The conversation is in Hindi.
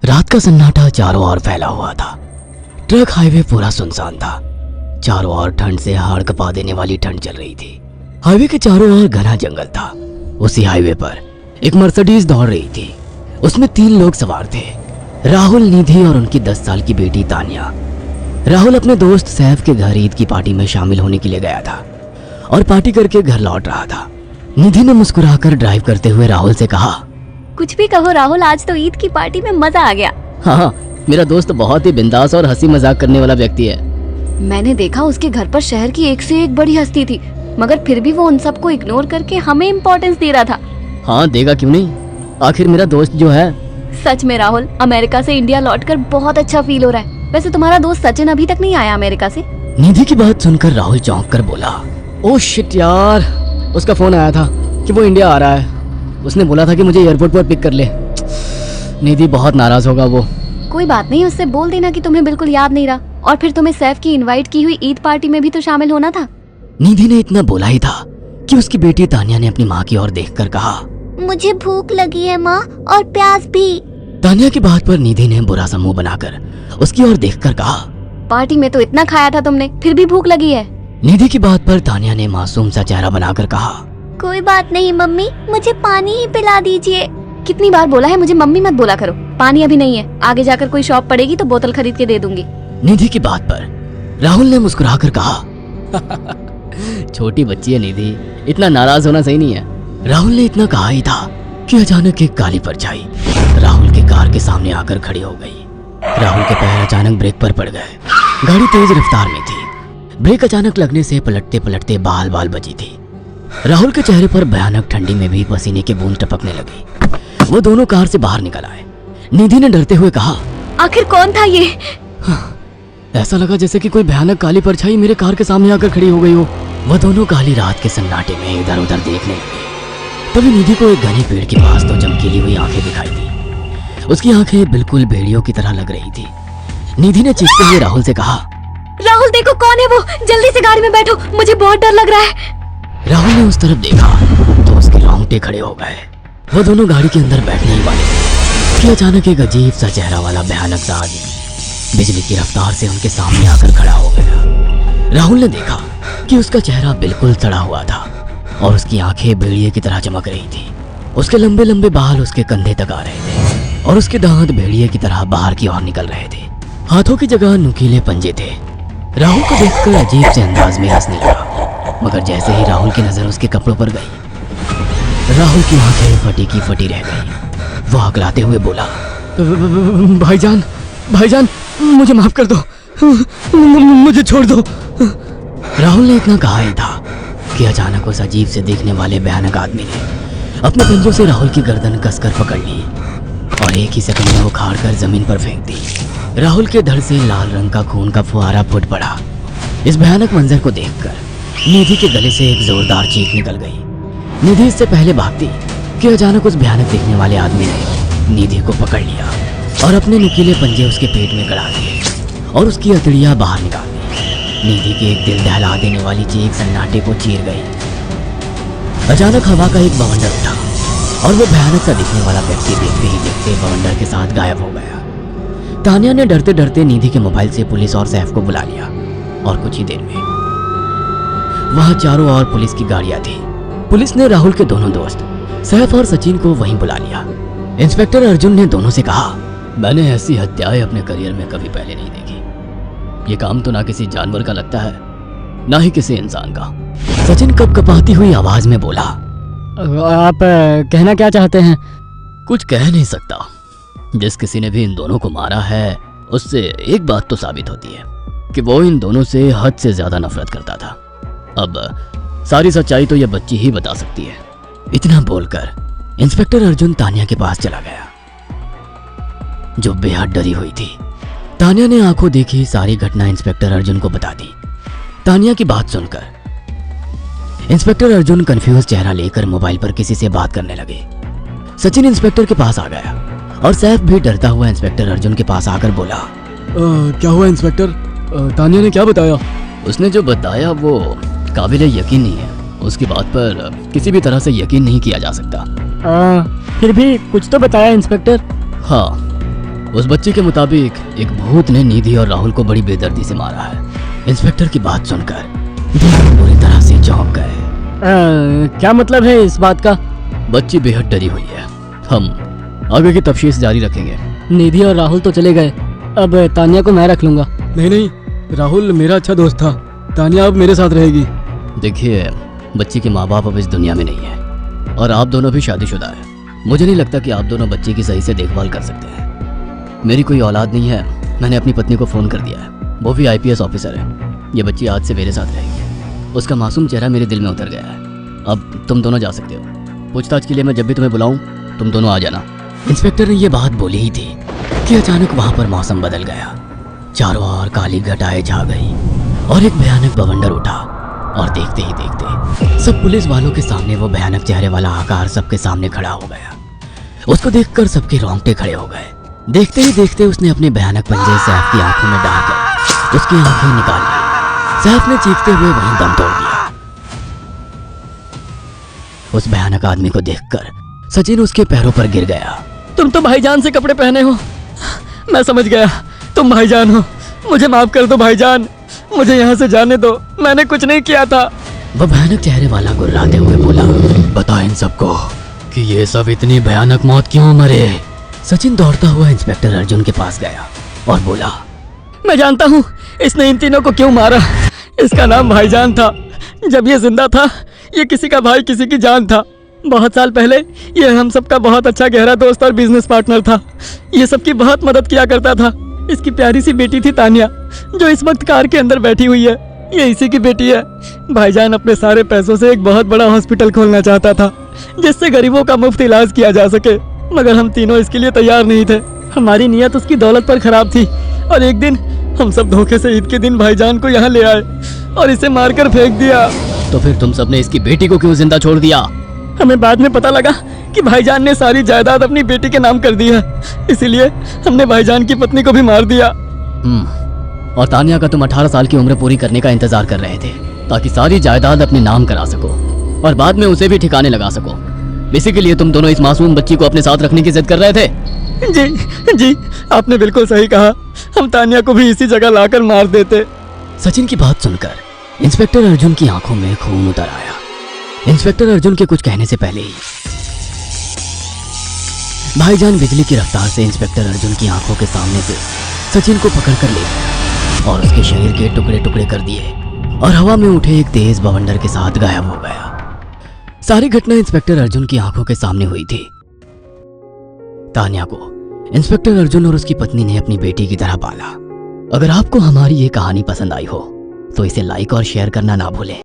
रात का सन्नाटा चारों ओर फैला हुआ था। ट्रक हाईवे पूरा सुनसान था। चारों ओर ठंड से हाड़ कपा देने वाली ठंड चल रही थी। हाईवे के चारों ओर घना जंगल था। उसी हाईवे पर एक मर्सिडीज दौड़ रही थी। उसमें 3 लोग सवार थे, राहुल, निधि और उनकी 10 साल की बेटी तानिया। राहुल अपने दोस्त सैफ के घर ईद की पार्टी में शामिल होने के लिए गया था और पार्टी करके घर लौट रहा था। निधि ने मुस्कुराकर ड्राइव करते हुए राहुल से कहा, कुछ भी कहो राहुल, आज तो ईद की पार्टी में मजा आ गया। हाँ, मेरा दोस्त बहुत ही बिंदास और हंसी मजाक करने वाला व्यक्ति है। मैंने देखा उसके घर पर शहर की एक से एक बड़ी हस्ती थी, मगर फिर भी वो उन सबको इग्नोर करके हमें इम्पोर्टेंस दे रहा था। हाँ, देगा क्यों नहीं, आखिर मेरा दोस्त जो है। सच में राहुल, अमेरिका से इंडिया लौटकर बहुत अच्छा फील हो रहा है। वैसे तुम्हारा दोस्त सचिन अभी तक नहीं आया अमेरिका से? निधि की बात सुनकर राहुल चौंक कर बोला, ओह शिट यार, उसका फोन आया था कि वो इंडिया आ रहा है। उसने बोला था कि मुझे एयरपोर्ट पर पिक कर ले। निधि बहुत नाराज होगा वो। कोई बात नहीं, उससे बोल देना कि तुम्हें बिल्कुल याद नहीं रहा, और फिर तुम्हें सैफ की इनवाइट की हुई ईद पार्टी में भी तो शामिल होना था। निधि ने इतना बोला ही था कि उसकी बेटी तानिया ने अपनी माँ की ओर देखकर कहा, मुझे भूख लगी है माँ, और प्यास भी। तानिया की बात पर निधि ने बुरा सा मुंह बनाकर उसकी ओर देखकर कहा, पार्टी में तो इतना खाया था तुमने, फिर भी भूख लगी है। निधि की बात पर तानिया ने मासूम सा चेहरा बनाकर कहा, कोई बात नहीं मम्मी, मुझे पानी ही पिला दीजिए। कितनी बार बोला है मुझे मम्मी मत बोला करो। पानी अभी नहीं है, आगे जाकर कोई शॉप पड़ेगी तो बोतल खरीद के दे दूंगी। निधि की बात पर राहुल ने मुस्कुराकर कहा, छोटी बच्ची है निधि, इतना नाराज होना सही नहीं है। राहुल ने इतना कहा ही था कि अचानक एक काली परछाई राहुल की कार के सामने आकर खड़ी हो गई। राहुल के पैर अचानक ब्रेक पर पड़ गए। गाड़ी तेज रफ्तार में थी। ब्रेक अचानक लगने से पलटते पलटते बाल बाल बची थी। राहुल के चेहरे पर भयानक ठंडी में भी पसीने की बूंद टपकने लगी। वो दोनों कार से बाहर निकल आए। निधि ने डरते हुए कहा, आखिर कौन था ये? ऐसा लगा जैसे कि कोई भयानक काली परछाई मेरे कार के सामने आकर खड़ी हो गई हो। वो दोनों काली रात के सन्नाटे में इधर उधर देखने लगे। तभी निधि को एक घने पेड़ के पास तो चमकीली हुई आंखें दिखाई दी। उसकी आंखें बिल्कुल भेड़ियों की तरह लग रही थी। निधि ने चीखते हुए राहुल से कहा, राहुल देखो कौन है वो, जल्दी से गाड़ी में बैठो, मुझे बहुत डर लग रहा है। राहुल ने उस तरफ देखा तो उसके रोंगटे खड़े हो गए। वो दोनों गाड़ी के अंदर बैठने ही वाले थे कि अचानक एक अजीब सा चेहरा वाला भयानक सा आदमी बिजली की रफ्तार से उनके सामने आकर खड़ा हो गया। राहुल ने देखा कि उसका चेहरा बिल्कुल सड़ा हुआ था और उसकी आंखें भेड़िए की तरह चमक रही थी। उसके लंबे लंबे बाल उसके कंधे तक आ रहे थे और उसके दांत भेड़िए की तरह बाहर की ओर निकल रहे थे। हाथों की जगह नुकीले पंजे थे। राहुल को देखकर अजीब से अंदाज में हंसने लगा, मगर जैसे ही राहुल की नजर उसके कपड़ों पर गई, राहुल की आंखें फटी की फटी रह गई। वो हकलाते हुए बोला, भाईजान, भाईजान, मुझे माफ कर दो, मुझे छोड़ दो। राहुल ने इतना कहा ही था कि अचानक उस अजीब से देखने वाले भयानक आदमी ने अपने पंजों से राहुल की गर्दन कसकर पकड़ ली और एक ही सेकंड में उखाड़ कर जमीन पर फेंक दी। राहुल के धड़ से लाल रंग का खून का फुहारा फूट पड़ा। इस भयानक मंजर को देखकर निधि के गले से एक जोरदार चीख निकल गई। निधि इससे पहले भागती कि अचानक उस भयानक दिखने वाले आदमी ने निधि को पकड़ लिया और अपने नुकीले पंजे उसके पेट में गड़ा दिए और उसकी अतड़ियां बाहर निकाल दी। निधि की एक दिल दहला देने वाली चीख सन्नाटे को चीर गई। अचानक हवा का एक बवंडर उठा और वो भयानक सा दिखने वाला व्यक्ति देखते ही देखते बवंडर के साथ गायब हो गया। तानिया ने डरते डरते निधि के मोबाइल से पुलिस और सैफ को बुला लिया और कुछ ही देर में वहां चारों ओर पुलिस की गाड़ियां थी। पुलिस ने राहुल के दोनों दोस्त सैफ और सचिन को वहीं बुला लिया। इंस्पेक्टर अर्जुन ने दोनों से कहा, मैंने ऐसी हत्याएं अपने करियर में कभी पहले नहीं देखी। ये काम तो ना किसी जानवर का लगता है, ना ही किसी इंसान का। सचिन कपकपाती हुई आवाज में बोला, आप कहना क्या चाहते हैं? कुछ कह नहीं सकता। जिस किसी ने भी इन दोनों को मारा है उससे एक बात तो साबित होती है कि वो इन दोनों से हद से ज्यादा नफरत करता था। अब सारी सच्चाई तो यह बच्ची ही बता सकती है। इतना बोलकर इंस्पेक्टर अर्जुन तानिया के पास चला गया, जो बेहद डरी हुई थी। तानिया ने आंखों देखी सारी घटना इंस्पेक्टर अर्जुन को बता दी। तानिया की बात सुनकर इंस्पेक्टर अर्जुन कंफ्यूज चेहरा लेकर मोबाइल पर किसी से बात करने लगे। सचिन इंस्पेक्टर के पास आ गया और सैफ भी डरता हुआ इंस्पेक्टर अर्जुन के पास आकर बोला, क्या हुआ इंस्पेक्टर? तानिया ने क्या बताया? उसने जो बताया वो काबिल यकीन नहीं है। उसकी बात पर किसी भी तरह से यकीन नहीं किया जा सकता। फिर भी कुछ तो बताया इंस्पेक्टर। हाँ, उस बच्चे के मुताबिक एक भूत ने निधि और राहुल को बड़ी बेदर्दी से मारा है। इंस्पेक्टर की बात सुनकर दोनों बुरी तरह से चौंक गए। क्या मतलब है इस बात का? बच्ची बेहद डरी हुई है। हम आगे की तफ्तीश जारी रखेंगे। निधि और राहुल तो चले गए, अब तानिया को मैं रख लूंगा। नहीं, राहुल मेरा अच्छा दोस्त था। तानिया अब मेरे साथ रहेगी। देखिए, बच्ची के माँ बाप अब इस दुनिया में नहीं है और आप दोनों भी शादीशुदा है। मुझे नहीं लगता कि आप दोनों बच्ची की सही से देखभाल कर सकते हैं। मेरी कोई औलाद नहीं है। मैंने अपनी पत्नी को फ़ोन कर दिया है, वो भी IPS ऑफिसर है। ये बच्ची आज से मेरे साथ रहेगी। उसका मासूम चेहरा मेरे दिल में उतर गया है। अब तुम दोनों जा सकते हो। पूछताछ के लिए मैं जब भी तुम्हें बुलाऊं तुम दोनों आ जाना। इंस्पेक्टर ने ये बात बोली ही थी कि अचानक वहाँ पर मौसम बदल गया। चारों ओर काली घटाएं छा गई और एक भयानक बवंडर उठा और देखते ही देखते सब पुलिस वालों के सामने वो भयानक चेहरे वाला आकार सबके सामने खड़ा हो गया। उसको देखकर सबके रोंगटे खड़े हो गए। देखते ही देखते उसने अपने भयानक पंजे सैफ की आंखों में डालकर उसकी आंखें निकाल ली। सैफ ने चीखते हुए वहीं दम तोड़ दिया। उस भयानक आदमी को देखकर सचिन उसके पैरों पर गिर गया। तुम तो भाईजान से कपड़े पहने हो, मैं समझ गया तुम भाईजान हो। मुझे माफ कर दो भाईजान, मुझे यहाँ से जाने दो, मैंने कुछ नहीं किया था। वह भयानक चेहरे वाला गुर्राते हुए बोला, बता इन सबको कि ये सब इतनी भयानक मौत क्यों मरे। सचिन दौड़ता हुआ इंस्पेक्टर अर्जुन के पास गया और बोला, मैं जानता हूँ इसने इन तीनों को क्यों मारा। इसका नाम भाईजान था। जब ये जिंदा था ये किसी का भाई किसी की जान था। बहुत साल पहले ये हम सबका बहुत अच्छा गहरा दोस्त और बिजनेस पार्टनर था। ये सबकी बहुत मदद किया करता था। इसकी प्यारी सी बेटी थी तानिया, जो इस वक्त कार के अंदर बैठी हुई है, ये इसी की बेटी है। भाईजान अपने सारे पैसों से एक बहुत बड़ा हॉस्पिटल खोलना चाहता था जिससे गरीबों का मुफ्त इलाज किया जा सके, मगर हम तीनों इसके लिए तैयार नहीं थे। हमारी नीयत उसकी दौलत पर खराब थी और एक दिन हम सब धोखे से ईद के दिन भाईजान को यहाँ ले आए और इसे मारकर फेंक दिया। तो फिर तुम सबने इसकी बेटी को क्यों जिंदा छोड़ दिया? हमें बाद में पता लगा कि भाईजान ने सारी जायदाद अपनी बेटी के नाम कर दी है, इसीलिए हमने भाईजान की पत्नी को भी मार दिया। और तानिया का तुम 18 साल की उम्र पूरी करने का इंतजार कर रहे थे ताकि सारी जायदाद अपने नाम करा सको और बाद में उसे भी ठिकाने लगा सको। इसी के लिए तुम दोनों इस मासूम बच्ची को अपने साथ रखने की जिद कर रहे थे। जी, आपने बिल्कुल सही कहा। हम तानिया को भी इसी जगह लाकर मार देते। सचिन की बात सुनकर इंस्पेक्टर अर्जुन की आंखों में खून उतर आया। इंस्पेक्टर अर्जुन के कुछ कहने से पहले ही भाईजान बिजली की रफ्तार से इंस्पेक्टर अर्जुन की आंखों के सामने से सचिन को पकड़कर ले गया और उसके शरीर के टुकड़े टुकड़े कर दिए और हवा में उठे एक तेज बवंडर के साथ गायब हो गया। सारी घटना इंस्पेक्टर अर्जुन की आंखों के सामने हुई थी। तानिया को इंस्पेक्टर अर्जुन और उसकी पत्नी ने अपनी बेटी की तरह पाला। अगर आपको हमारी ये कहानी पसंद आई हो तो इसे लाइक और शेयर करना ना भूलें।